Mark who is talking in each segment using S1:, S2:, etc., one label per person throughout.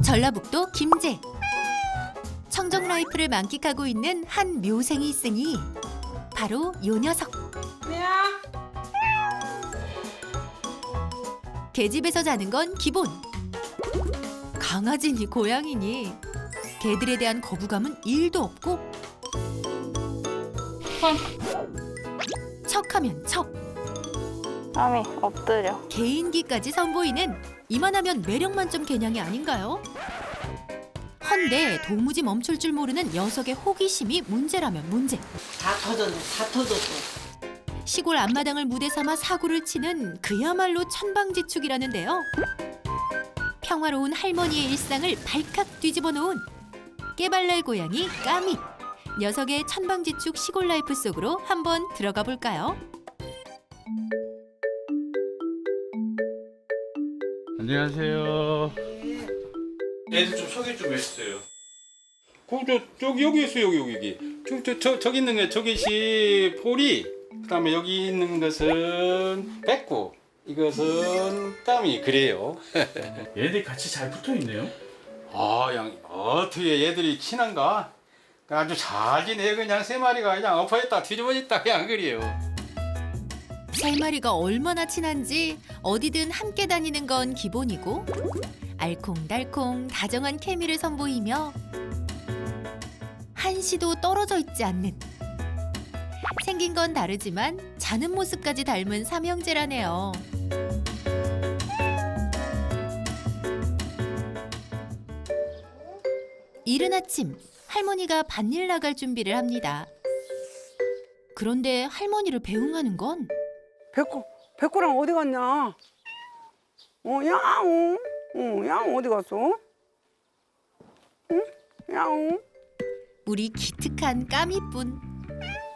S1: 전라북도 김제. 청정 라이프를 만끽하고 있는 한 묘생이 있으니 바로 요 녀석. 개집에서 자는 건 기본. 강아지니 고양이니 개들에 대한 거부감은 1도 없고 척하면 척.
S2: 까미 엎드려.
S1: 개인기까지 선보이는 이만하면 매력 만점 개냥이 아닌가요? 헌데 도무지 멈출 줄 모르는 녀석의 호기심이 문제라면 문제.
S3: 다 터졌네, 다 터졌어.
S1: 시골 앞마당을 무대 삼아 사고를 치는 그야말로 천방지축이라는데요. 평화로운 할머니의 일상을 발칵 뒤집어 놓은 깨발랄 고양이 까미. 녀석의 천방지축 시골 라이프 속으로 한번 들어가 볼까요?
S4: 안녕하세요. 애들 좀 소개 좀 해주세요. 저기 여기 있어요, 여기. 저기 있는 게 저기시 포리. 그다음에 여기 있는 것은 백구. 이것은 까미. 그래요.
S5: 얘네들이 같이 잘 붙어 있네요.
S4: 양 어떻게 얘들이 친한가? 아주 잘 지내. 그냥 세 마리가 그냥 엎어있다 뒤집어졌다 그냥 그래요.
S1: 세 마리가 얼마나 친한지 어디든 함께 다니는 건 기본이고 알콩달콩 다정한 케미를 선보이며 한시도 떨어져 있지 않는, 생긴 건 다르지만 자는 모습까지 닮은 삼형제라네요. 이른 아침 할머니가 밭일 나갈 준비를 합니다. 그런데 할머니를 배웅하는 건
S3: 백구랑 어디 갔냐? 야옹. 야옹 어디 갔어? 응? 야옹.
S1: 우리 기특한 까미뿐.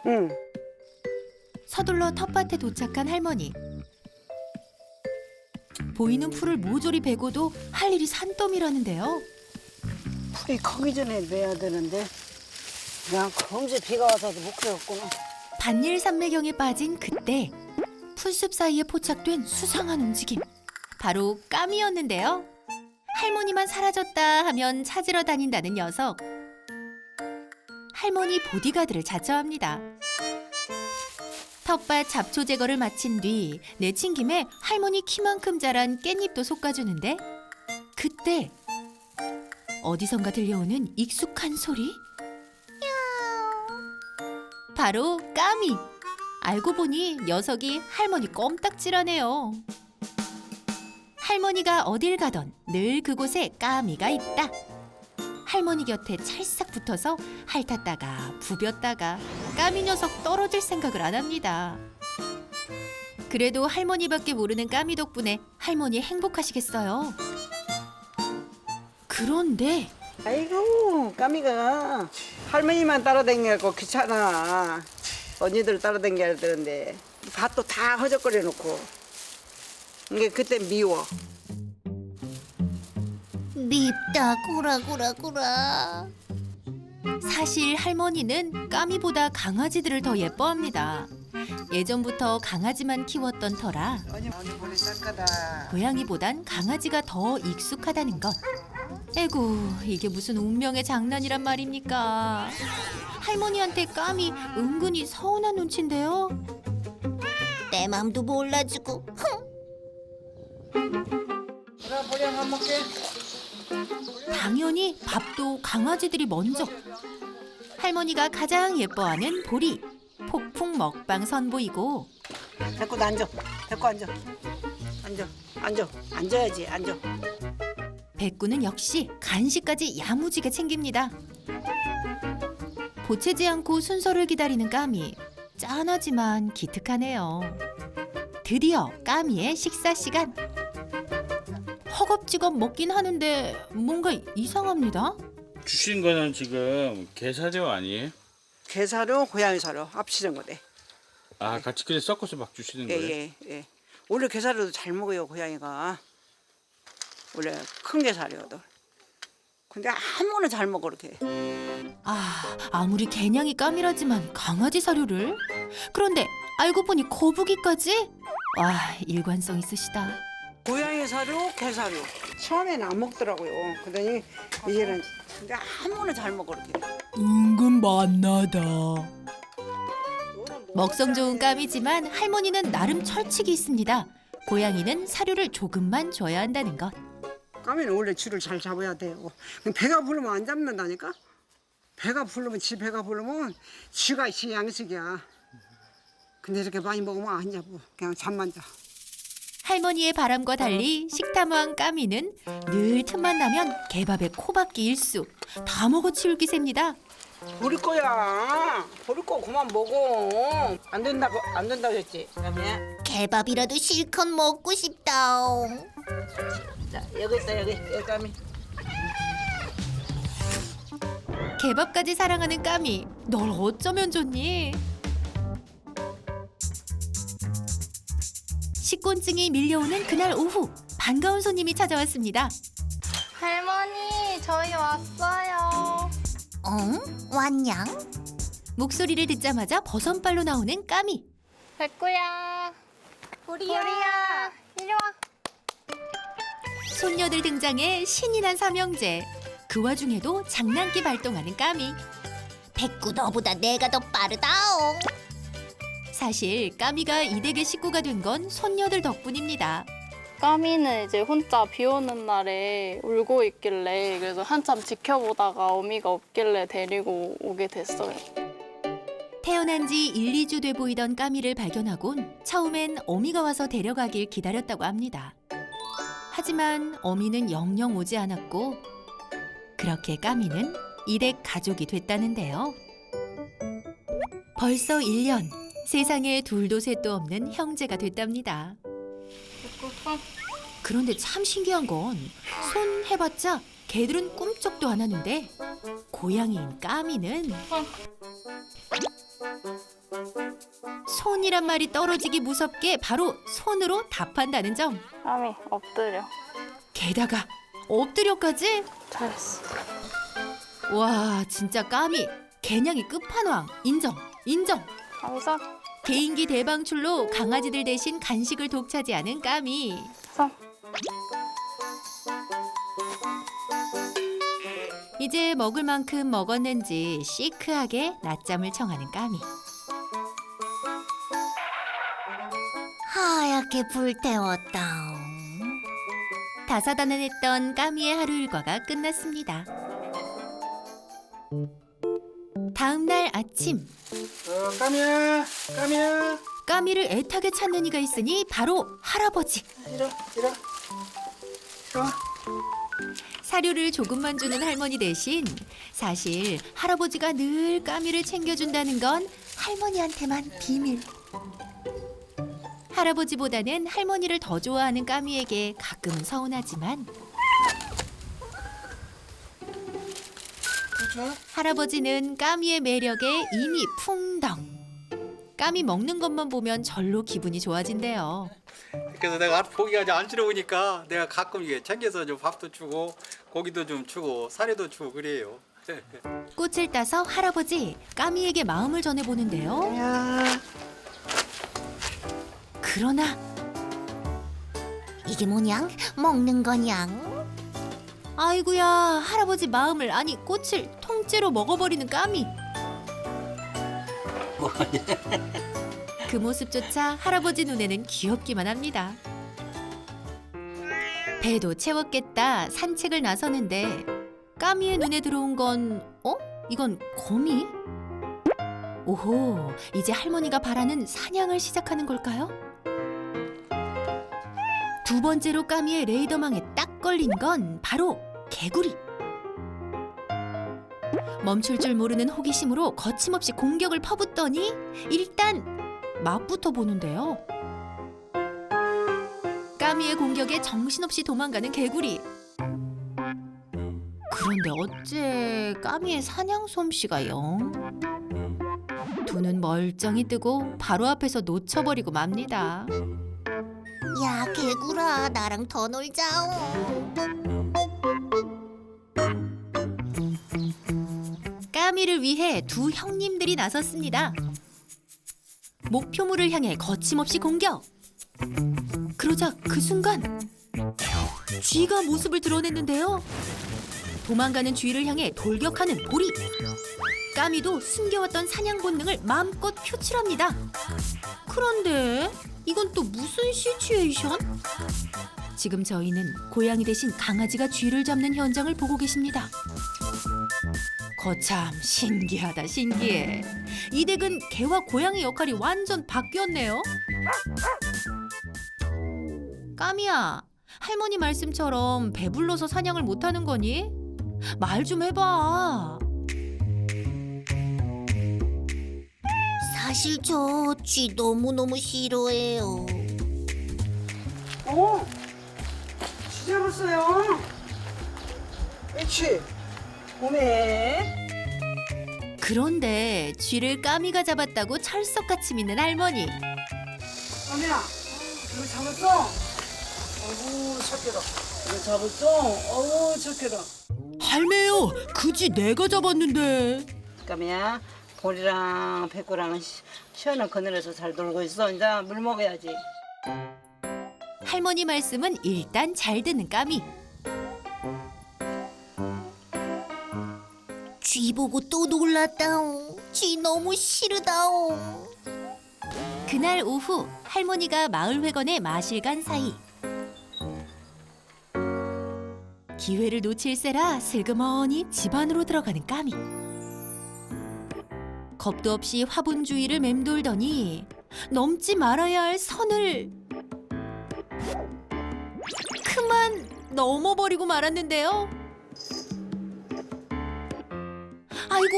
S3: 응.
S1: 서둘러 텃밭에 도착한 할머니. 보이는 풀을 모조리 베고도 할 일이 산더미라는데요.
S3: 풀이 커기 전에 내야 되는데 그냥 검지 비가 와서도 못 캐었구나.
S1: 밭일 삼매경에 빠진 그때 풀숲 사이에 포착된 수상한 움직임. 바로 까미였는데요. 할머니만 사라졌다 하면 찾으러 다닌다는 녀석. 할머니 보디가드를 자처합니다. 텃밭 잡초 제거를 마친 뒤 내친 김에 할머니 키만큼 자란 깻잎도 솎아주는데 그때 어디선가 들려오는 익숙한 소리? 바로 까미. 알고 보니 녀석이 할머니 껌딱지라네요. 할머니가 어딜 가던 늘 그곳에 까미가 있다. 할머니 곁에 찰싹 붙어서 핥았다가 부볐다가 까미 녀석 떨어질 생각을 안 합니다. 그래도 할머니밖에 모르는 까미 덕분에 할머니 행복하시겠어요. 그런데
S3: 아이고 까미가 할머니만 따라다니고 귀찮아. 언니들 따라다녀야 되는데 밭도 다 허적거려 놓고 이게 그때 미워.
S1: 밉다 구라구라구라. 사실 할머니는 까미보다 강아지들을 더 예뻐합니다. 예전부터 강아지만 키웠던 터라
S3: 언니 머리 쌀까다.
S1: 고양이보단 강아지가 더 익숙하다는 것. 에구, 이게 무슨 운명의 장난이란 말입니까? 할머니한테 까미 은근히 서운한 눈치인데요. 내 맘도 몰라주고.
S3: 그래 보령 안 먹게.
S1: 당연히 밥도 강아지들이 먼저. 할머니가 가장 예뻐하는 보리. 폭풍 먹방 선보이고
S3: 데리고 앉아. 데리고 앉아. 앉아야지. 앉아.
S1: 백구는 역시 간식까지 야무지게 챙깁니다. 보채지 않고 순서를 기다리는 까미. 짠하지만 기특하네요. 드디어 까미의 식사 시간. 허겁지겁 먹긴 하는데 뭔가 이상합니다.
S4: 주신 거는 지금 게사료 아니에요?
S3: 게사료, 고양이 사료 합치는 거네.
S4: 아, 같이 그냥 섞어서 막 주시는 거예요?
S3: 예. 원래 게사료도 잘 먹어요 고양이가. 원래 큰 게사료도. 근데 아무나 잘 먹어 이렇게.
S1: 아무리 개냥이 까미라지만 강아지 사료를? 그런데 알고 보니 거북이까지? 와, 일관성 있으시다.
S3: 고양이 사료, 개 사료. 처음에는 안 먹더라고요. 그러더니 이제는 근데 아무나 잘 먹어 이렇게.
S1: 은근 맛나다. 먹성 좋은 까미지만 할머니는 나름 철칙이 있습니다. 고양이는 사료를 조금만 줘야 한다는 것.
S3: 까미는 원래 줄을 잘 잡아야 돼요. 배가 부르면 안 잡는다니까. 배가 부르면 쥐가 지 양식이야. 근데 이렇게 많이 먹으면 안 잡아. 그냥 잠만 자.
S1: 할머니의 바람과 달리 식탐왕 까미는 늘 틈만 나면 개밥에 코박기 일수. 다 먹어치울 기세입니다.
S3: 버릴 거야. 버릴 거 그만 먹어. 안 된다고 했지. 그다음에
S6: 개밥이라도 실컷 먹고 싶다.
S3: 자 여기 있다 여기 까미.
S1: 개밥까지 사랑하는 까미. 널 어쩌면 좋니? 식곤증이 밀려오는 그날 오후 반가운 손님이 찾아왔습니다.
S2: 할머니, 저희 왔어요.
S6: 왔냥?
S1: 목소리를 듣자마자 버선발로 나오는 까미.
S2: 백구야. 보리야. 이리 와.
S1: 손녀들 등장에 신이 난 삼형제. 그 와중에도 장난기 발동하는 까미.
S6: 백구 너보다 내가 더 빠르다옹.
S1: 사실 까미가 이 댁의 식구가 된 건 손녀들 덕분입니다.
S2: 까미는 이제 혼자 비 오는 날에 울고 있길래 그래서 한참 지켜보다가 어미가 없길래 데리고 오게 됐어요.
S1: 태어난 지 1, 2주 돼 보이던 까미를 발견하곤 처음엔 어미가 와서 데려가길 기다렸다고 합니다. 하지만 어미는 영영 오지 않았고 그렇게 까미는 이 댁 가족이 됐다는데요. 벌써 1년, 세상에 둘도 셋도 없는 형제가 됐답니다. 그런데 참 신기한 건 손 해봤자 개들은 꿈쩍도 안 하는데 고양이인 까미는 손이란 말이 떨어지기 무섭게 바로 손으로 답한다는 점.
S2: 까미, 엎드려.
S1: 게다가 엎드려까지?
S2: 잘했어.
S1: 와, 진짜 까미 개냥이 끝판왕. 인정.
S2: 감사.
S1: 개인기 대방출로 강아지들 대신 간식을 독차지하는 까미.
S2: 선.
S1: 이제 먹을 만큼 먹었는지 시크하게 낮잠을 청하는 까미.
S6: 하얗게 불태웠다.
S1: 다사다난했던 까미의 하루 일과가 끝났습니다. 다음 날 아침,
S4: 까미야.
S1: 까미를 애타게 찾는 이가 있으니 바로 할아버지.
S3: 이리 와.
S1: 사료를 조금만 주는 할머니 대신 사실 할아버지가 늘 까미를 챙겨준다는 건 할머니한테만 비밀. 할아버지보다는 할머니를 더 좋아하는 까미에게 가끔은 서운하지만 할아버지는 까미의 매력에 이미 풍덩. 까미 먹는 것만 보면 절로 기분이 좋아진대요.
S4: 그래서 내가 포기하지 않으려니까 내가 가끔 이게 챙겨서 좀 밥도 주고 고기도 좀 주고 사료도 주고 그래요.
S1: 꽃을 따서 할아버지 까미에게 마음을 전해보는데요. 그러나
S6: 이게 뭐냥? 먹는 거냥?
S1: 아이고야, 할아버지 마음을 아니 꽃을 통째로 먹어버리는 까미. 그 모습조차 할아버지 눈에는 귀엽기만 합니다. 배도 채웠겠다 산책을 나서는데 까미의 눈에 들어온 건 이건 거미? 오호, 이제 할머니가 바라는 사냥을 시작하는 걸까요? 두 번째로 까미의 레이더망에 딱 걸린 건 바로 개구리. 멈출 줄 모르는 호기심으로 거침없이 공격을 퍼붓더니 일단 맛부터 보는데요. 까미의 공격에 정신없이 도망가는 개구리. 그런데 어째 까미의 사냥 솜씨가 영? 두 눈 멀쩡히 뜨고 바로 앞에서 놓쳐버리고 맙니다.
S6: 야, 개구라, 나랑 더 놀자옹.
S1: 까미를 위해 두 형님들이 나섰습니다. 목표물을 향해 거침없이 공격. 그러자 그 순간 쥐가 모습을 드러냈는데요. 도망가는 쥐를 향해 돌격하는 보리. 까미도 숨겨왔던 사냥 본능을 마음껏 표출합니다. 그런데 이건 또 무슨 시츄에이션? 지금 저희는 고양이 대신 강아지가 쥐를 잡는 현장을 보고 계십니다. 거참 신기하다 신기해. 이 댁은 개와 고양이 역할이 완전 바뀌었네요. 까미야, 할머니 말씀처럼 배불러서 사냥을 못하는 거니? 말 좀 해봐.
S6: 사실 저 쥐 너무너무 싫어해요.
S3: 쥐 잡았어요. 그렇지. 오메.
S1: 그런데 쥐를 까미가 잡았다고 철석같이 믿는 할머니.
S3: 까미야, 이거 잡았어? 어우, 착해라. 이거 잡았어? 어우, 착해라.
S1: 할매요, 그 쥐 내가 잡았는데.
S3: 까미야, 보리랑 백구랑 시원한 그늘에서 잘 놀고 있어. 이제 물 먹어야지.
S1: 할머니 말씀은 일단 잘 듣는 까미.
S6: 쥐 보고 또 놀랐다옹. 쥐 너무 싫으다옹.
S1: 그날 오후 할머니가 마을회관에 마실 간 사이 기회를 놓칠세라 슬그머니 집 안으로 들어가는 까미. 겁도 없이 화분 주위를 맴돌더니 넘지 말아야 할 선을 그만 넘어버리고 말았는데요. 아이고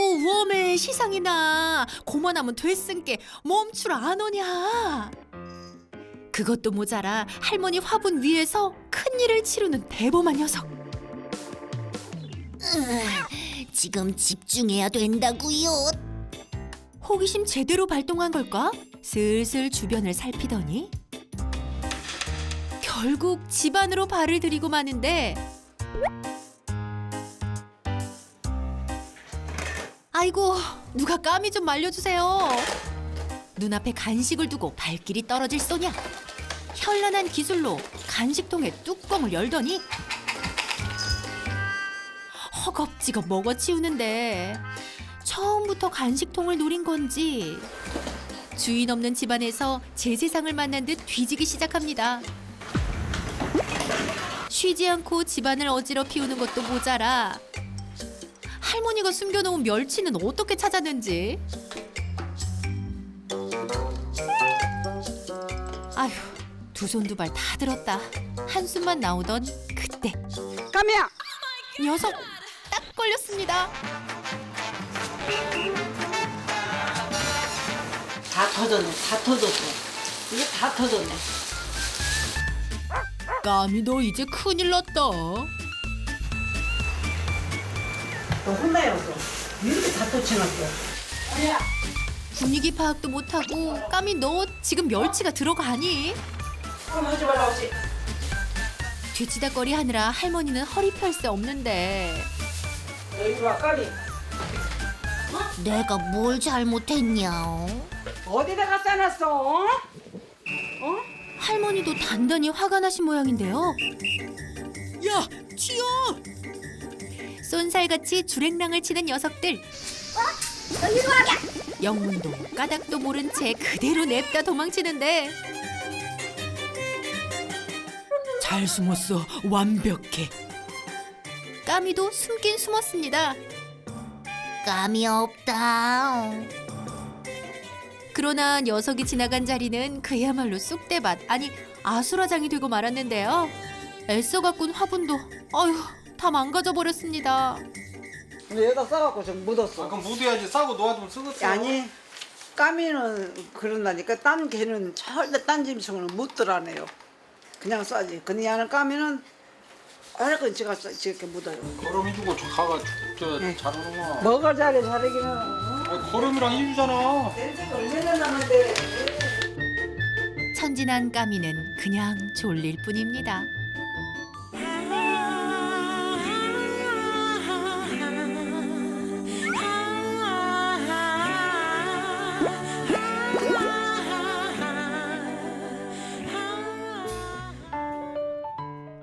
S1: 웜에 시상이나 고만하면 됐은께 멈추라 안 오냐. 그것도 모자라 할머니 화분 위에서 큰일을 치르는 대범한 녀석.
S6: 지금 집중해야 된다고요.
S1: 호기심 제대로 발동한 걸까? 슬슬 주변을 살피더니 결국 집 안으로 발을 들이고 마는데 아이고 누가 까미 좀 말려주세요. 눈앞에 간식을 두고 발길이 떨어질 소냐. 현란한 기술로 간식통의 뚜껑을 열더니 허겁지겁 먹어치우는데 처음부터 간식통을 노린 건지 주인 없는 집안에서 제 세상을 만난 듯 뒤지기 시작합니다. 쉬지 않고 집안을 어지럽히우는 것도 모자라 할머니가 숨겨놓은 멸치는 어떻게 찾았는지. 아휴, 두 손 두 발 다 들었다. 한숨만 나오던 그때
S3: 까미야,
S1: 녀석 딱 걸렸습니다.
S3: 다 터졌네. 다 터졌어. 이게 다 터졌네.
S1: 까미 너 이제 큰일 났다.
S3: 너 혼나였어. 이렇게 다 터치났어. 까미야.
S1: 분위기 파악도 못하고 까미 너 지금 멸치가 들어가니?
S3: 그럼 하지 말라고 했지.
S1: 뒤치다거리 하느라 할머니는 허리 펼 새 없는데
S3: 여기 봐, 까미.
S6: 내가 뭘 잘못했냐?
S3: 어디다가 싸놨어?
S1: 할머니도 단단히 화가 나신 모양인데요. 야, 튀어! 쏜살같이 주랭랑을 치는 녀석들. 영문도 까닭도 모른 채 그대로 냅다 도망치는데 잘 숨었어, 완벽해. 까미도 숨긴 숨었습니다.
S6: 감이 없다.
S1: 그러나 녀석이 지나간 자리는 그야말로 쑥대밭, 아니 아수라장이 되고 말았는데요. 애써 가꾼 화분도 어휴 다 망가져 버렸습니다.
S3: 근데 여기다 싸갖고 좀 묻었어.
S4: 그럼 묻어야지. 싸고 놓아두면 쓰겠어.
S3: 아니, 까미는 그런다니까. 딴 개는 절대 딴 짐승은 묻더라네요. 그냥 싸지. 그냥 까미는 어렵게 지가 이렇게 묻어요.
S4: 걸음이 주고 저 가가
S3: 네.
S4: 잘 오는구나.
S3: 먹을 자리 자르기는
S4: 걸음이랑 일주잖아.
S3: 냄새가 얼마나 나는데.
S1: 천진한 까미는 그냥 졸릴 뿐입니다.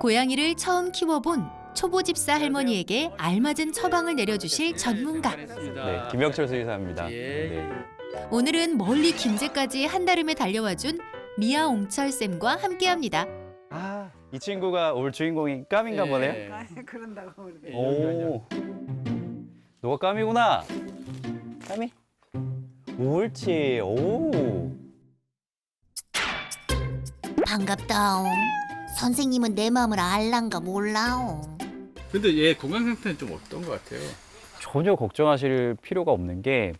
S1: 고양이를 처음 키워본 초보 집사 할머니에게 알맞은 처방을 내려주실 전문가.
S7: 네, 김혁철 수의사입니다. 네.
S1: 오늘은 멀리 김제까지 한달음에 달려와준 미아 옹철 쌤과 함께합니다.
S7: 아, 이 친구가 올 주인공이 까미인가 보네요.
S3: 그런다고 그러게.
S7: 오, 너가 까미구나. 까미? 옳지. 오.
S6: 반갑다옹. 선생님은 내 마음을 알란가 몰라옹.
S4: 근데 얘 건강 상태는 좀 어떤 것 같아요?
S7: 전혀 걱정하실 필요가 없는 게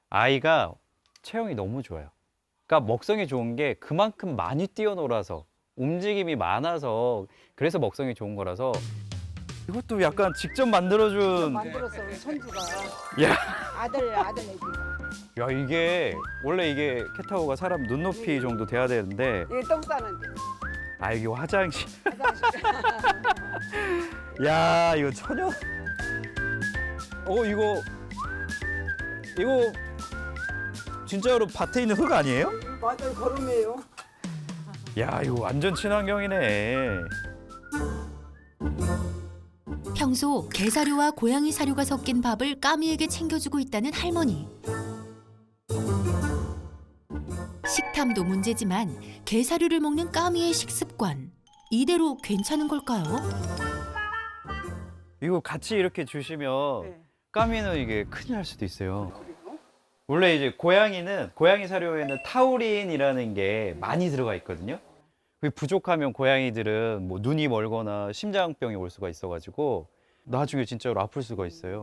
S7: 아이가 체형이 너무 좋아요. 그러니까 먹성이 좋은 게 그만큼 많이 뛰어놀아서 움직임이 많아서 그래서 먹성이 좋은 거라서 이것도 약간 직접 만들어준
S3: 만들었어 우리 손주가.
S7: 야,
S3: 아들 애기.
S7: 야 이게 원래 이게 캣타워가 사람 눈높이 정도 돼야 되는데
S3: 이게 똥 싸는데.
S7: 아 여기 화장실
S3: 화장실.
S7: 야 이거 천연 이거 진짜로 밭에 있는 흙 아니에요?
S3: 맞아요 거름이에요.
S7: 야 이거 완전 친환경이네.
S1: 평소 개사료와 고양이 사료가 섞인 밥을 까미에게 챙겨주고 있다는 할머니. 식탐도 문제지만 개사료를 먹는 까미의 식습관. 이대로 괜찮은 걸까요?
S7: 이거 같이 이렇게 주시면
S3: 네.
S7: 까미는 이게 큰일 날 수도 있어요. 원래 이제 고양이 사료에는 타우린이라는 게 많이 들어가 있거든요. 그게 부족하면 고양이들은 뭐 눈이 멀거나 심장병이 올 수가 있어가지고 나중에 진짜로 아플 수가 있어요.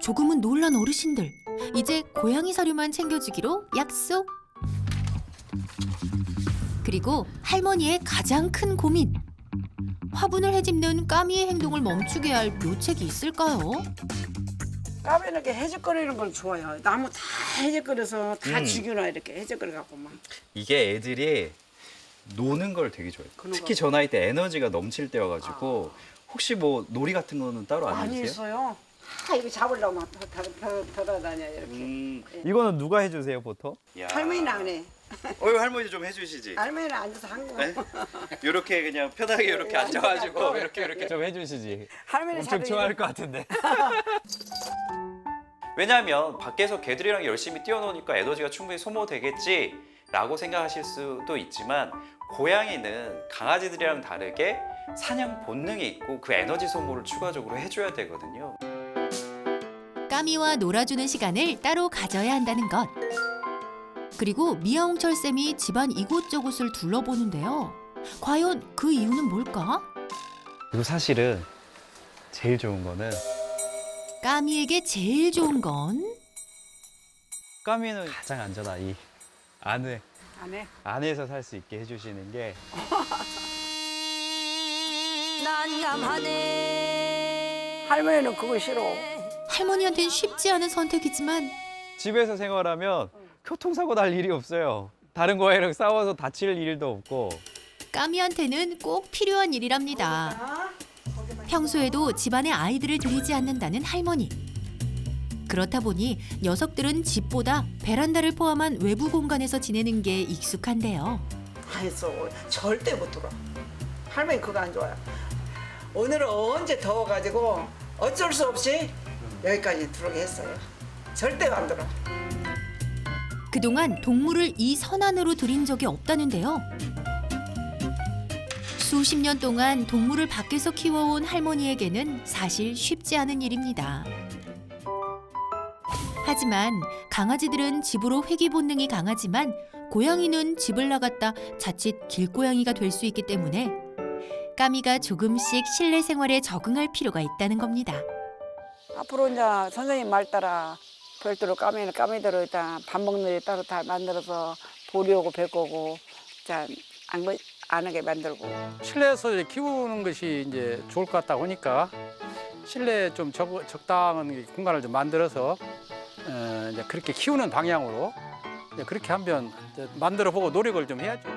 S1: 조금은 놀란 어르신들. 이제 고양이 사료만 챙겨주기로 약속. 그리고 할머니의 가장 큰 고민. 화분을 헤집는 까미의 행동을 멈추게 할 묘책이 있을까요?
S3: 까면 이렇게 해적거리는 걸 좋아해요. 나무 다 해적거려서 다 죽여놔 이렇게 해적거려 갖고 막.
S7: 이게 애들이 노는 걸 되게 좋아해요. 특히 저 나이 때 에너지가 넘칠 때여가지고 혹시 뭐 놀이 같은 거는 따로 안
S3: 많이
S7: 해주세요?
S3: 있어요. 이거 잡으려고 막 돌아다녀 이렇게.
S7: 이거는 누가 해주세요 보통?
S3: 할머니는 안 해.
S7: 할머니 좀 해주시지.
S3: 할머니는 앉아서 한 거.
S7: 이렇게 그냥 편하게 이렇게 앉아가지고 이렇게 좀 해주시지.
S3: 할머니
S7: 엄청
S3: 자도
S7: 좋아할 것 같은데. 왜냐하면 밖에서 개들이랑 열심히 뛰어노니까 에너지가 충분히 소모되겠지라고 생각하실 수도 있지만 고양이는 강아지들이랑 다르게 사냥 본능이 있고 그 에너지 소모를 추가적으로 해줘야 되거든요.
S1: 까미와 놀아주는 시간을 따로 가져야 한다는 것. 그리고 미아홍철 쌤이 집안 이곳저곳을 둘러보는데요. 과연 그 이유는 뭘까?
S7: 그리고 사실은 제일 좋은 거는
S1: 까미에게 제일 좋은 건
S7: 까미는 가장 안전한 이
S3: 안 해.
S7: 안에서 살 수 있게 해주시는 게
S3: 할머니는 그거 싫어.
S1: 할머니한텐 쉽지 않은 선택이지만
S7: 집에서 생활하면 교통사고 날 일이 없어요. 다른 고양이랑 싸워서 다칠 일도 없고.
S1: 까미한테는 꼭 필요한 일이랍니다. 평소에도 집안에 아이들을 들이지 않는다는 할머니. 그렇다 보니 녀석들은 집보다 베란다를 포함한 외부 공간에서 지내는 게 익숙한데요.
S3: 알았어. 절대 못 들어. 할머니 그거 안 좋아요. 오늘은 언제 더워가지고 어쩔 수 없이 여기까지 들어오게 했어요. 절대 안 들어.
S1: 그동안 동물을 이 선안으로 들인 적이 없다는데요. 수십 년 동안 동물을 밖에서 키워온 할머니에게는 사실 쉽지 않은 일입니다. 하지만 강아지들은 집으로 회귀 본능이 강하지만 고양이는 집을 나갔다 자칫 길고양이가 될 수 있기 때문에 까미가 조금씩 실내 생활에 적응할 필요가 있다는 겁니다.
S8: 앞으로 이제 선생님 말 따라 별도로 까미는 까미대로 일단 밥 먹는 데 따로 다 만들어서 보리 오고 배 거고 안 하게 만들고.
S4: 실내에서 이제 키우는 것이 이제 좋을 것 같다 보니까 실내에 좀 적당한 공간을 좀 만들어서 이제 그렇게 키우는 방향으로 이제 그렇게 하면 이제 만들어 보고 노력을 좀 해야죠.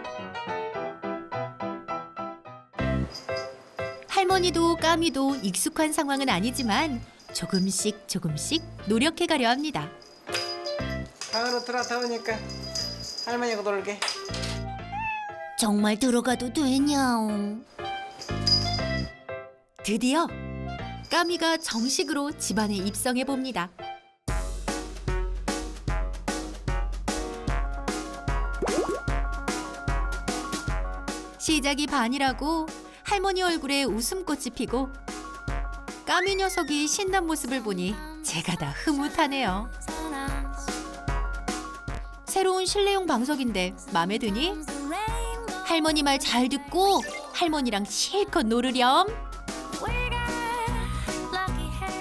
S1: 할머니도 까미도 익숙한 상황은 아니지만 조금씩 노력해 가려 합니다.
S3: 방으로 들어오니까 할머니가 놀게.
S6: 정말 들어가도 되냐옹.
S1: 드디어 까미가 정식으로 집안에 입성해 봅니다. 시작이 반이라고 할머니 얼굴에 웃음꽃이 피고 까미 녀석이 신난 모습을 보니 제가 다 흐뭇하네요. 새로운 실내용 방석인데 마음에 드니? 할머니 말 잘 듣고 할머니랑 실컷 놀으렴.